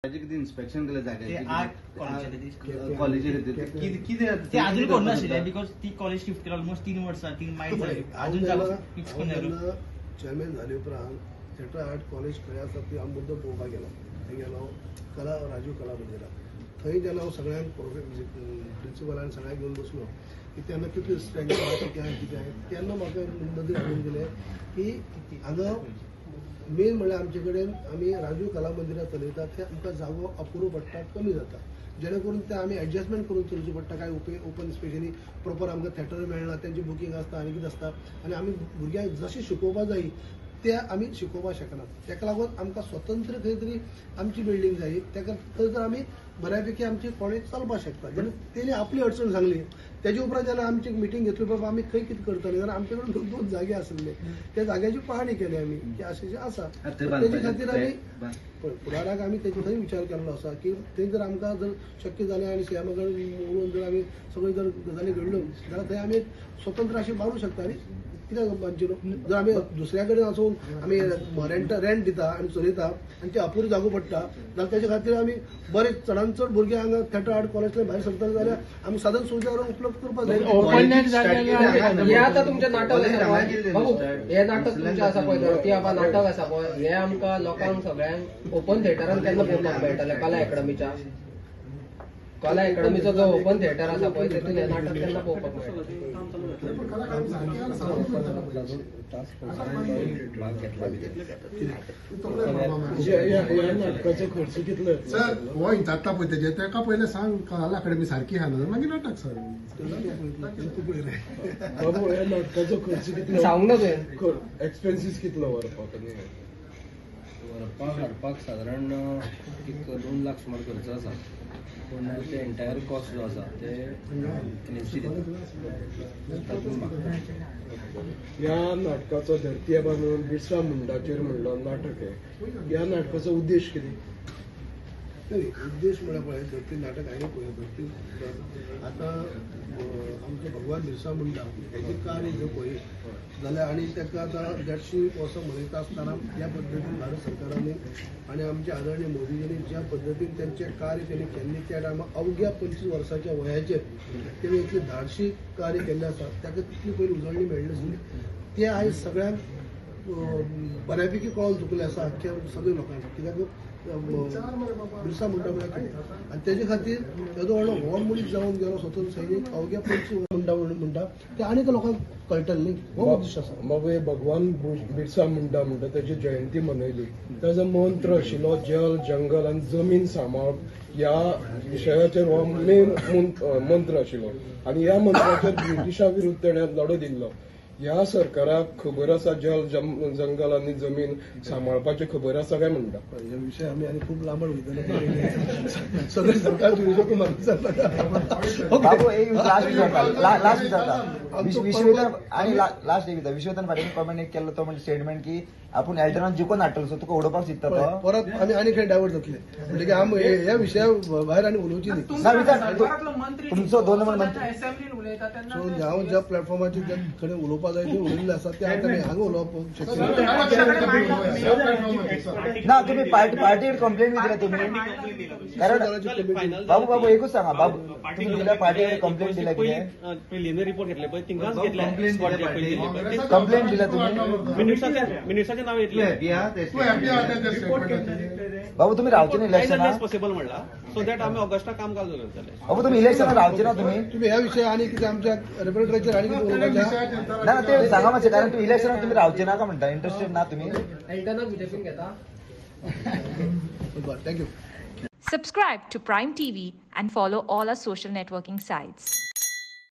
किती इन्स्पेक्शन केलं ते जागा कॉलेज अजून कोण नाशिल्लें बिकॉज ती कॉलेज शिफ्ट केला ऑलमोस्ट 3 वर्सां 3 माइल अजून जागा फिक्स करून जालो चेअरमॅन झाले उपरांत थिएटर आर्ट कॉलेज खंय आसा ती आमी मुद्दम पळोवपाक गेलो थंय गेलो राजीव कला मंदिरा थंय जेन्ना हांव सगळ्यांक प्रिन्सिपलान सगळ्यांक घेवन बसलो की तेन्ना कितली स्ट्रेंथ कितें आहे तेन्ना म्हाका नदीर हाडून दिलें की हांगा मेन म्हणल्यार आमचे कडेन आमी राजीव कला मंदिरात चलयतात ते आमकां जागो अपुरो पडटा कमी जाता जेणे करून ते आमी एडजस्टमेंट करून चलची पडटा काय ओपन स्पेशली प्रॉपर आमकां थिएटर मेळना तेंची बुकींग आसता आनी कितें आसता आनी आमी भुरग्यांक जशें शिकोवपाक जाय ते आमी शिकोवपाक शकनात तेका लागून आमकां स्वतंत्र खंय तरी आमची बिल्डींग जाय तेका थंय तर आमी बऱ्यापैकी आमची कॉलेज चलपाक शकता जेन्ना तेणी आपली अडचण सांगली तेजे उपरांत जेन्ना आमची मिटींग घेतली बाबा आमी खंय कितें करतले जाल्यार आमचे कडेन 2 जागे आसले त्या जाग्याची पाहणी केली आमी की अशें आसा तेजे खातीर आमी फुडाराक आमी तेजे थंय विचार केल्लो आसा की थंय जर आमकां जर शक्य जालें आनी सीएमाकडे उलोवन जर आमी सगळ्यो जर गजाली घडल्यो जाल्यार थंय आमी स्वतंत्र अशें मारूं शकता आनी कित्याक मानचिलो जर आमी दुसऱ्या कडेन वचून आमी रेंट दिता आनी चलयता आनी ते अपुरो जागो पडटा जाल्यार तेजे खातीर आमी बरे चडांत चड भुरगे हांगा थिएटर आर्ट कॉलेजतल्यान भायर सरतले जाल्यार आमी साधन सुविधा उपलब्ध करपाक जाय हे आतां तुमचें नाटक आसा बाबू हे नाटक तुमचें आसा पळय धरती आबा नाटक आसा पळय हे आमकां लोकांक सगळ्यांक ओपन थिएटरान केन्ना पळोवपाक मेळटलें कला अकॅडमीच्या कला अकॅडमीचो जो ओपन थिएटर आसा पळय तेतून हे नाटक केन्ना पळोवपाक मेळटलें नाटकाचो खर्च कितलो सर हो जाता पळय तेजे तेका पयलें सांग कला अकॅडमी सारकी आहा ना मागीर नाटक सर बाबू ह्या नाटकाचो खर्च कितलो सांगूंक ना तुवें एक्सपेन्सीस कितलो व्हरपाक व्हरपाक हाडपाक सादारण एक 2 लाख सुमार खर्च आसा पूण ते एंटायर कॉस्ट जो आसा ते एनएसडी ह्या नाटकाचो धरती आबा म्हणून बिरसा मुंडाचेर म्हणलो नाटक आहे ह्या नाटकाचो उद्देश कितें उद्देश म्हळ्यार पळय धरती नाटक हांवें पळय धरती आतां आमचे भगवान बिरसा मुंडा हेजें कार्य जर पळय जाल्यार आनी तेका आतां 150 वर्सां मनयता आसतना ह्या पद्दतीन भारत सरकारांनी आनी आमचे आदरणीय मोदीजींनी ज्या पद्दतीन तेंचें कार्य तेणी केल्लें त्या टायमार अवघ्या 25 वर्साच्या वयाचेर तेणी इतली धाडशी कार्य केल्लें आसा ताका तितली पयली उजळणी मेळ्ळी नासली ते आयज सगळ्यांक बऱ्यापैकी कळोन चुकलें आसा अख्ख्या सगळ्या लोकांक कित्याक बिरसा मुंडा म्हळ्यार कितें आनी तेजे खातीर तेजो व्हडलो व्हड मनीस जावन गेलो स्वतंत्र सैनीक अवघ्या 25 मुंडा म्हणटा ते आनीक लोकांक कळटलें न्ही हो उद्देश आसा मग भगवान बिरसा मुंडा म्हणटा तेजी जयंती मनयली तेजो मंत्र आशिल्लो जल जंगल आनी जमीन सांबाळप ह्या विशयाचेर हो मेन मंत्र आशिल्लो आनी ह्या मंत्राचेर ब्रिटिशा विरुद्ध तेणें लढो दिल्लो ह्या सरकाराक खबर आसा जल जंगल आनी जमीन सांबाळपाचें खबर आसा काय म्हणटा ह्या विशय आमी आनी खूब लांबड वयतले सगळे सरकार विशय म्हाका विश्वनाथन पाटील कॉमेंट एक केल्लो तो म्हणजे स्टेटमेंट की आपूण एल्टनान जिखून हाडटलो सो तुका उडोवपाक चित्ता तो परत आमी आनी खंय डायवर्ट जातले म्हणजे आमी ह्या विशया भायर आनी उलोवची न्ही तुमचो 2 नंबर मंत्री सो हांव ज्या प्लॅटफॉर्माचेर ज्या कडेन उलोवपाक जाय ते उलयल्ले आसा ते आतां हांगा उलोवप शक्य ना तुम्ही पार्टीवर कंप्लेंट दिला तुम्ही कारण बाबू एकूच सांगा बाबू तुम्ही दिल्या पार्टीवर कंप्लेंट दिला कितें प्रिलिमिनरी रिपोर्ट घेतले पळय तिंगाच घेतले कंप्लेंट दिला तुम्ही मिनिस्टरचे नाव येतले बाबू तुम्ही रावचे ना इलेक्शनाक पॉसिबल म्हणला सो दॅट आम्ही ऑगस्टाक काम चालू करतले बाबू तुम्ही इलेक्शनाक रावचे ना तुम्ही ह्या विशय आनी कितें आमच्या रेफ्रिजरेटराचेर आनी कितें उलोवपाचें ना ते सांगा मातशें कारण तुम्ही इलेक्शनाक तुम्ही रावचे ना का म्हणटा इंटरेस्टेड ना तुम्ही एल्टनाक बीजेपीन घेता thank you Subscribe to Prime TV and follow all our social networking sites.